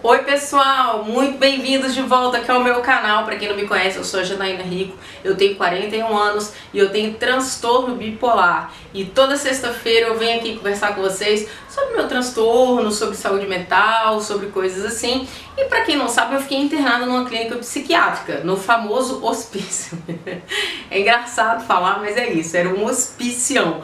Oi pessoal, muito bem-vindos de volta aqui ao meu canal. Para quem não me conhece, eu sou a Janaína Rico, eu tenho 41 anos e eu tenho transtorno bipolar. E toda sexta-feira eu venho aqui conversar com vocês sobre meu transtorno, sobre saúde mental, sobre coisas assim. E para quem não sabe, eu fiquei internada numa clínica psiquiátrica, no famoso hospício. É engraçado falar, mas é isso, era um hospicião.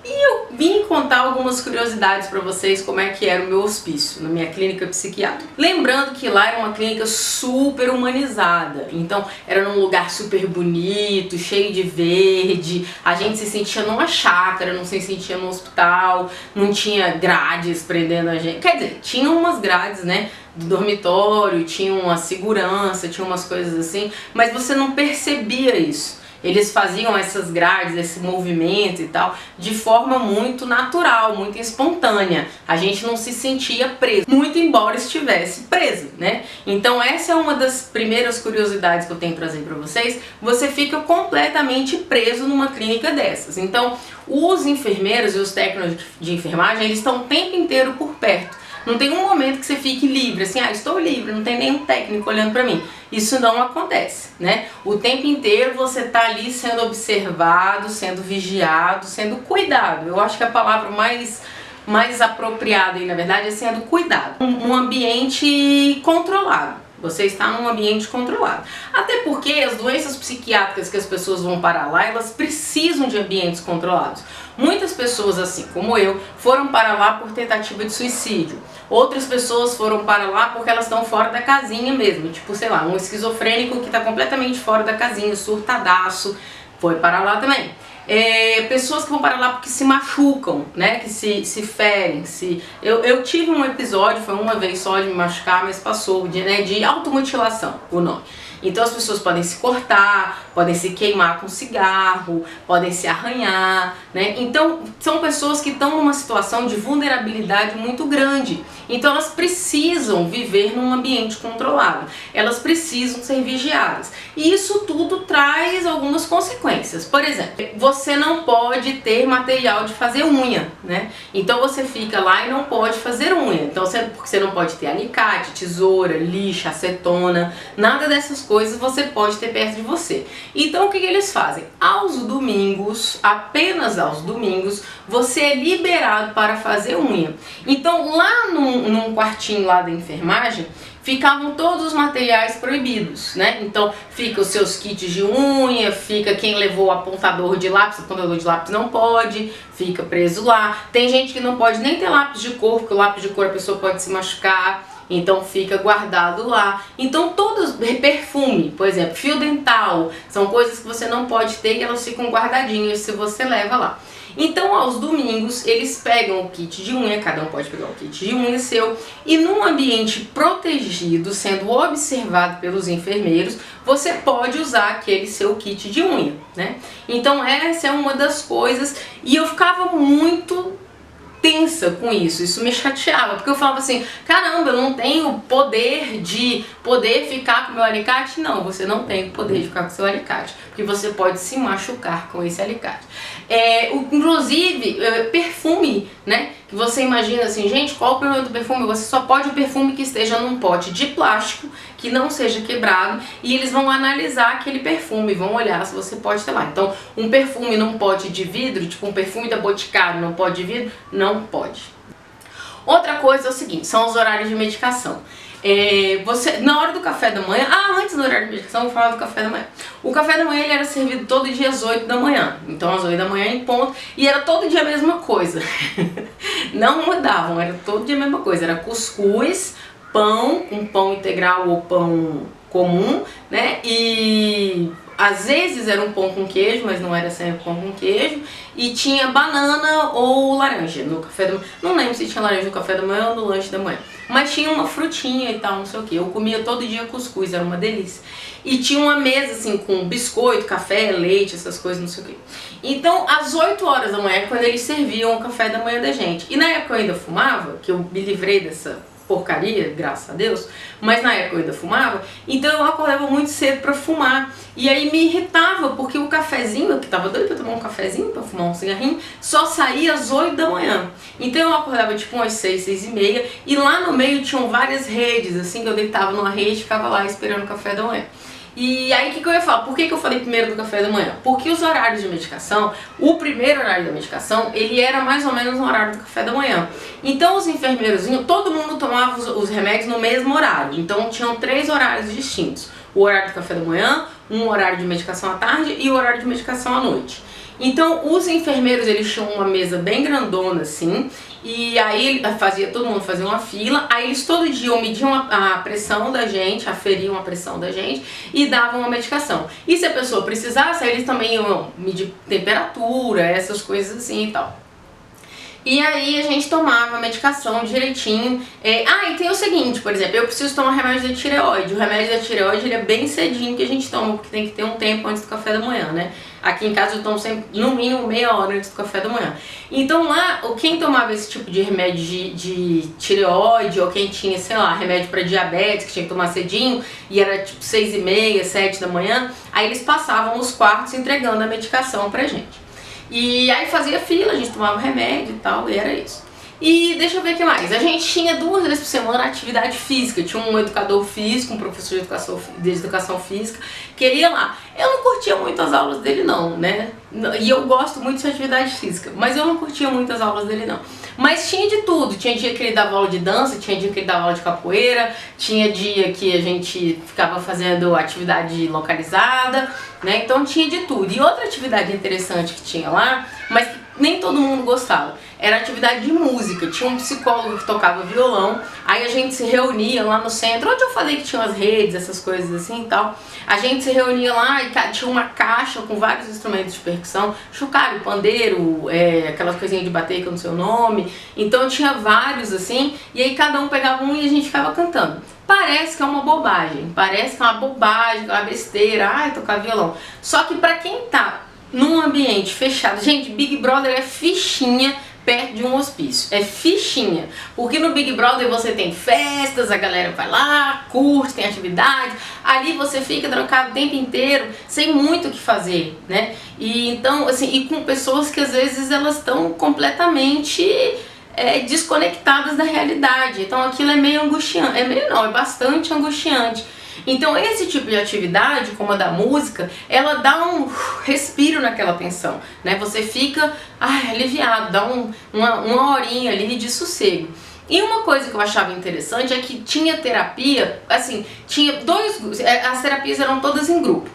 E eu vim contar algumas curiosidades para vocês como é que era o meu hospício, na minha clínica psiquiátrica. Lembrando que lá era uma clínica super humanizada, então era num lugar super bonito, cheio de verde, a gente se sentia numa chácara, não se sentia no hospital, não tinha grades prendendo a gente. Quer dizer, tinha umas grades, né, do dormitório, tinha uma segurança, tinha umas coisas assim, mas você não percebia isso. Eles faziam essas grades, esse movimento e tal, de forma muito natural, muito espontânea. A gente não se sentia preso, muito embora estivesse preso, né? Então essa é uma das primeiras curiosidades que eu tenho que trazer para vocês. Você fica completamente preso numa clínica dessas. Então os enfermeiros e os técnicos de enfermagem, eles estão o tempo inteiro por perto. Não tem um momento que você fique livre, assim, estou livre, não tem nenhum técnico olhando pra mim. Isso não acontece, né? O tempo inteiro você tá ali sendo observado, sendo vigiado, sendo cuidado. Eu acho que a palavra mais apropriada aí, na verdade, é sendo cuidado. Um ambiente controlado. Você está num ambiente controlado. Até porque as doenças psiquiátricas que as pessoas vão para lá, elas precisam de ambientes controlados. Muitas pessoas, assim como eu, foram para lá por tentativa de suicídio. Outras pessoas foram para lá porque elas estão fora da casinha mesmo. Tipo, sei lá, um esquizofrênico que está completamente fora da casinha, surtadaço, foi para lá também. Pessoas que vão para lá porque se machucam, né, que se ferem. Eu tive um episódio, foi uma vez só de me machucar, mas passou, de automutilação, o nome. Então as pessoas podem se cortar, podem se queimar com cigarro, podem se arranhar, né? Então são pessoas que estão numa situação de vulnerabilidade muito grande. Então elas precisam viver num ambiente controlado, elas precisam ser vigiadas. E isso tudo traz algumas consequências. Por exemplo, você não pode ter material de fazer unha, né? Então você fica lá e não pode fazer unha. Então porque você não pode ter alicate, tesoura, lixa, acetona, nada dessas coisas você pode ter perto de você. Então o que eles fazem? Aos domingos, apenas aos domingos, você é liberado para fazer unha. Então lá num quartinho lá da enfermagem, ficavam todos os materiais proibidos, né? Então fica os seus kits de unha, fica quem levou apontador de lápis não pode, fica preso lá. Tem gente que não pode nem ter lápis de cor, porque o lápis de cor a pessoa pode se machucar. Então fica guardado lá. Então todos, perfume, por exemplo, fio dental, são coisas que você não pode ter e elas ficam guardadinhas se você leva lá. Então aos domingos eles pegam o kit de unha, cada um pode pegar o kit de unha seu, e num ambiente protegido, sendo observado pelos enfermeiros, você pode usar aquele seu kit de unha, né? Então essa é uma das coisas, e eu ficava muito tensa com isso me chateava, porque eu falava assim, caramba, eu não tenho poder de ficar com meu alicate. Não, você não tem o poder de ficar com seu alicate, porque você pode se machucar com esse alicate. Inclusive, perfume, né, que você imagina assim, gente, qual o problema do perfume? Você só pode o perfume que esteja num pote de plástico, que não seja quebrado, e eles vão analisar aquele perfume, vão olhar se você pode ter lá. Então, um perfume num pote de vidro, tipo um perfume da Boticário num pote de vidro, não pode. Outra coisa é o seguinte, são os horários de medicação. Você, na hora do café da manhã, antes do horário de medicação, eu vou falar do café da manhã. O café da manhã ele era servido todo dia às 8 da manhã, então às 8 da manhã em ponto, e era todo dia a mesma coisa. Não mudavam, era todo dia a mesma coisa, era cuscuz, pão, com pão integral ou pão comum, né, e às vezes era um pão com queijo, mas não era sempre pão com queijo, e tinha banana ou laranja no café da manhã. Não lembro se tinha laranja no café da manhã ou no lanche da manhã, mas tinha uma frutinha e tal, não sei o que. Eu comia todo dia cuscuz, era uma delícia. E tinha uma mesa assim com biscoito, café, leite, essas coisas, não sei o que. Então às 8 horas da manhã, quando eles serviam o café da manhã da gente, e na época eu ainda fumava, que eu me livrei porcaria, graças a Deus, mas na época eu ainda fumava, então eu acordava muito cedo pra fumar. E aí me irritava, porque o cafezinho, eu que tava doido pra tomar um cafezinho, pra fumar um cigarrinho, só saía às 8 da manhã. Então eu acordava tipo umas 6, 6 e meia, e lá no meio tinham várias redes, assim, que eu deitava numa rede e ficava lá esperando o café da manhã. E aí o que eu ia falar? Por que eu falei primeiro do café da manhã? Porque os horários de medicação, o primeiro horário da medicação, ele era mais ou menos no horário do café da manhã. Então os enfermeiros, todo mundo tomava os remédios no mesmo horário. Então tinham 3 horários distintos. O horário do café da manhã, um horário de medicação à tarde e o horário de medicação à noite. Então os enfermeiros, eles tinham uma mesa bem grandona assim, e aí todo mundo fazia uma fila, aí eles todo dia mediam a pressão da gente, aferiam a pressão da gente e davam uma medicação. E se a pessoa precisasse, aí eles também iam medir temperatura, essas coisas assim e tal. E aí a gente tomava a medicação direitinho. E tem o seguinte, por exemplo, eu preciso tomar remédio da tireoide. O remédio da tireoide, ele é bem cedinho que a gente toma, porque tem que ter um tempo antes do café da manhã, né? Aqui em casa eu tomo sempre, no mínimo, meia hora antes do café da manhã. Então lá, quem tomava esse tipo de remédio de tireoide, ou quem tinha, sei lá, remédio para diabetes, que tinha que tomar cedinho, e era tipo 6 e meia, 7 da manhã, aí eles passavam nos quartos entregando a medicação pra gente. E aí fazia fila, a gente tomava remédio e tal, e era isso. E deixa eu ver o que mais. A gente tinha 2 vezes por semana atividade física. Tinha um educador físico, um professor de educação física, que ele ia lá. Eu não curtia muito as aulas dele não, né? E eu gosto muito de atividade física, mas eu não curtia muito as aulas dele não. Mas tinha de tudo. Tinha dia que ele dava aula de dança, tinha dia que ele dava aula de capoeira, tinha dia que a gente ficava fazendo atividade localizada, né? Então tinha de tudo. E outra atividade interessante que tinha lá, mas que nem todo mundo gostava, era atividade de música. Tinha um psicólogo que tocava violão, aí a gente se reunia lá no centro, onde eu falei que tinha as redes, essas coisas assim e tal. A gente se reunia lá e tinha uma caixa com vários instrumentos de percussão, chocalho, pandeiro, aquelas coisinhas de bater que eu não sei o nome. Então tinha vários assim, e aí cada um pegava um e a gente ficava cantando. Parece que é uma bobagem, parece que é uma bobagem, uma besteira, tocar violão. Só que pra quem tá num ambiente fechado, gente, Big Brother é fichinha perto de um hospício, é fichinha, porque no Big Brother você tem festas, a galera vai lá, curte, tem atividade, ali você fica trancado o tempo inteiro, sem muito o que fazer, né? E então, assim, e com pessoas que às vezes elas estão completamente desconectadas da realidade, então aquilo é meio angustiante, é bastante angustiante. Então esse tipo de atividade, como a da música, ela dá um respiro naquela tensão, né? Você fica aliviado, dá uma horinha ali de sossego. E uma coisa que eu achava interessante é que tinha terapia, assim, tinha 2, as terapias eram todas em grupo.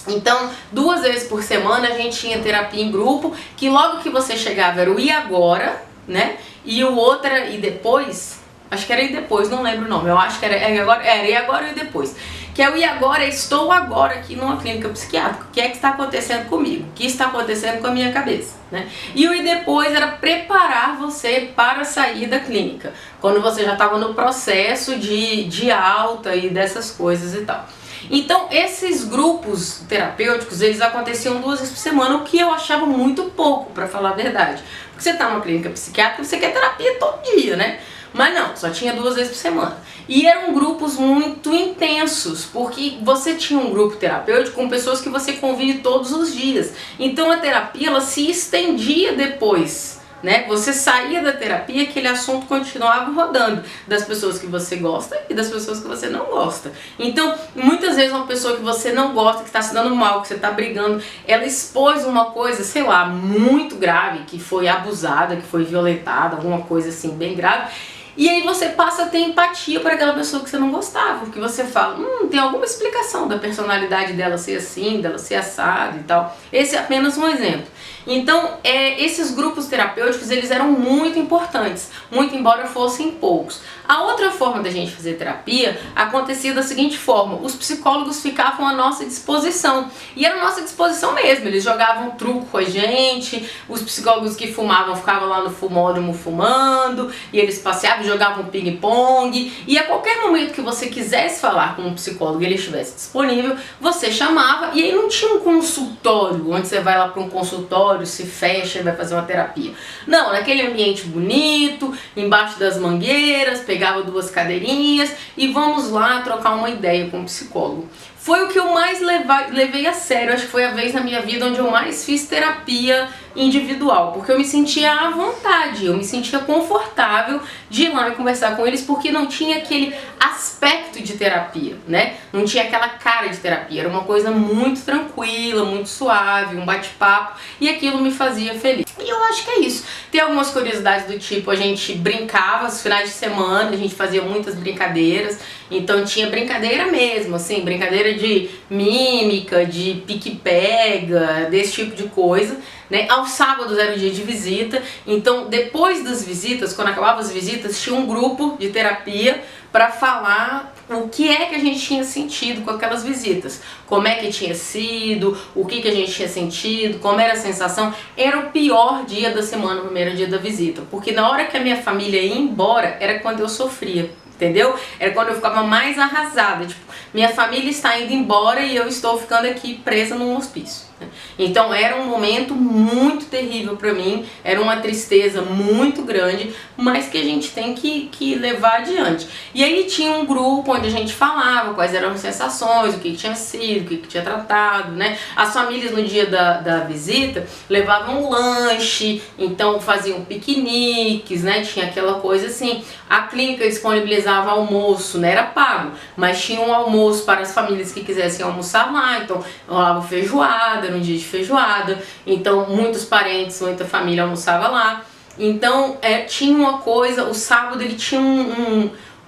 Então, 2 vezes por semana a gente tinha terapia em grupo, que logo que você chegava era o e agora, né? E o outro era e depois. Acho que era e depois, não lembro o nome. Eu acho que era e agora e depois. Que é o e agora, estou agora aqui numa clínica psiquiátrica. O que é que está acontecendo comigo? O que está acontecendo com a minha cabeça? Né? E o e depois era preparar você para sair da clínica. Quando você já estava no processo de alta e dessas coisas e tal. Então esses grupos terapêuticos, eles aconteciam 2 vezes por semana, o que eu achava muito pouco, para falar a verdade. Porque você está numa clínica psiquiátrica, você quer terapia todo dia, né? Mas não, só tinha 2 vezes por semana. E eram grupos muito intensos, porque você tinha um grupo terapêutico com pessoas que você convive todos os dias. Então a terapia, ela se estendia depois, né? Você saía da terapia, aquele assunto continuava rodando, das pessoas que você gosta e das pessoas que você não gosta. Então, muitas vezes uma pessoa que você não gosta, que está se dando mal, que você está brigando, ela expôs uma coisa, sei lá, muito grave, que foi abusada, que foi violentada, alguma coisa assim bem grave. E aí você passa a ter empatia por aquela pessoa que você não gostava, porque você fala, tem alguma explicação da personalidade dela ser assim, dela ser assada e tal. Esse é apenas um exemplo. Então, esses grupos terapêuticos, eles eram muito importantes, muito embora fossem poucos. A outra forma da gente fazer terapia acontecia da seguinte forma: os psicólogos ficavam à nossa disposição, e era à nossa disposição mesmo, eles jogavam truco com a gente, os psicólogos que fumavam ficavam lá no fumódromo fumando, e eles passeavam, jogava um ping-pong, e a qualquer momento que você quisesse falar com um psicólogo e ele estivesse disponível, você chamava, e aí não tinha um consultório, onde você vai lá para um consultório, se fecha e vai fazer uma terapia. Não, naquele ambiente bonito, embaixo das mangueiras, pegava duas cadeirinhas e vamos lá trocar uma ideia com o psicólogo. Foi o que eu mais levei a sério, acho que foi a vez na minha vida onde eu mais fiz terapia individual, porque eu me sentia à vontade, eu me sentia confortável de ir lá e conversar com eles, porque não tinha aquele aspecto de terapia, né? Não tinha aquela cara de terapia, era uma coisa muito tranquila, muito suave, um bate-papo, e aquilo me fazia feliz. E eu acho que é isso. Tem algumas curiosidades do tipo, a gente brincava os finais de semana, a gente fazia muitas brincadeiras, então tinha brincadeira mesmo, assim, brincadeira de mímica, de pique-pega, desse tipo de coisa, né? Aos sábados era o dia de visita, então depois das visitas, quando acabavam as visitas, tinha um grupo de terapia para falar o que é que a gente tinha sentido com aquelas visitas, como é que tinha sido, o que a gente tinha sentido, como era a sensação. Era o pior dia da semana, o primeiro dia da visita, porque na hora que a minha família ia embora, era quando eu sofria. Entendeu? Era quando eu ficava mais arrasada, tipo, minha família está indo embora e eu estou ficando aqui presa num hospício. Né? Então era um momento muito terrível pra mim, era uma tristeza muito grande, mas que a gente tem que levar adiante. E aí tinha um grupo onde a gente falava quais eram as sensações, o que tinha sido, o que tinha tratado, né? As famílias no dia da visita levavam um lanche, então faziam piqueniques, né? Tinha aquela coisa assim. A clínica disponibilizava almoço, né? Era pago, mas tinha um almoço para as famílias que quisessem almoçar lá, então rolava feijoada, era um dia de feijoada, então muitos parentes, muita família almoçava lá. Então tinha uma coisa, o sábado ele tinha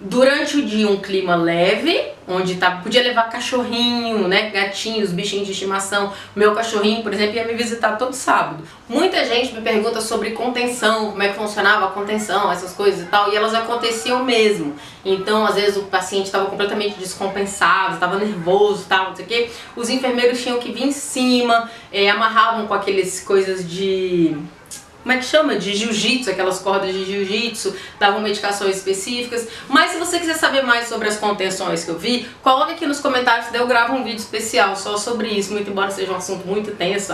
durante o dia um clima leve, onde podia levar cachorrinho, né, gatinhos, bichinhos de estimação. O meu cachorrinho, por exemplo, ia me visitar todo sábado. Muita gente me pergunta sobre contenção, como é que funcionava a contenção, essas coisas e tal, e elas aconteciam mesmo. Então, às vezes o paciente estava completamente descompensado, estava nervoso e tal, não sei o quê. Os enfermeiros tinham que vir em cima, amarravam com aqueles coisas de... como é que chama? De jiu-jitsu, aquelas cordas de jiu-jitsu, davam medicações específicas. Mas se você quiser saber mais sobre as contenções que eu vi, coloca aqui nos comentários que daí eu gravo um vídeo especial só sobre isso, muito embora seja um assunto muito tenso,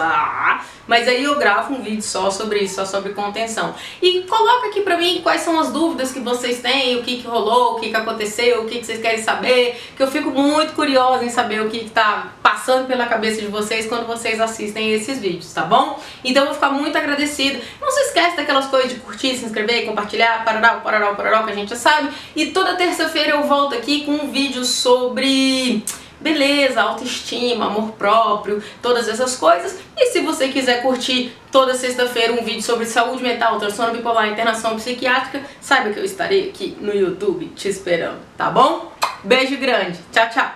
mas aí eu gravo um vídeo só sobre isso, só sobre contenção. E coloca aqui pra mim quais são as dúvidas que vocês têm, o que rolou, o que aconteceu, o que vocês querem saber, que eu fico muito curiosa em saber o que tá passando pela cabeça de vocês quando vocês assistem esses vídeos, tá bom? Então eu vou ficar muito agradecida. Não se esquece daquelas coisas de curtir, se inscrever, compartilhar, parará, que a gente já sabe. E toda terça-feira eu volto aqui com um vídeo sobre beleza, autoestima, amor próprio, todas essas coisas. E se você quiser curtir toda sexta-feira um vídeo sobre saúde mental, transtorno bipolar, internação psiquiátrica, saiba que eu estarei aqui no YouTube te esperando, tá bom? Beijo grande, tchau, tchau!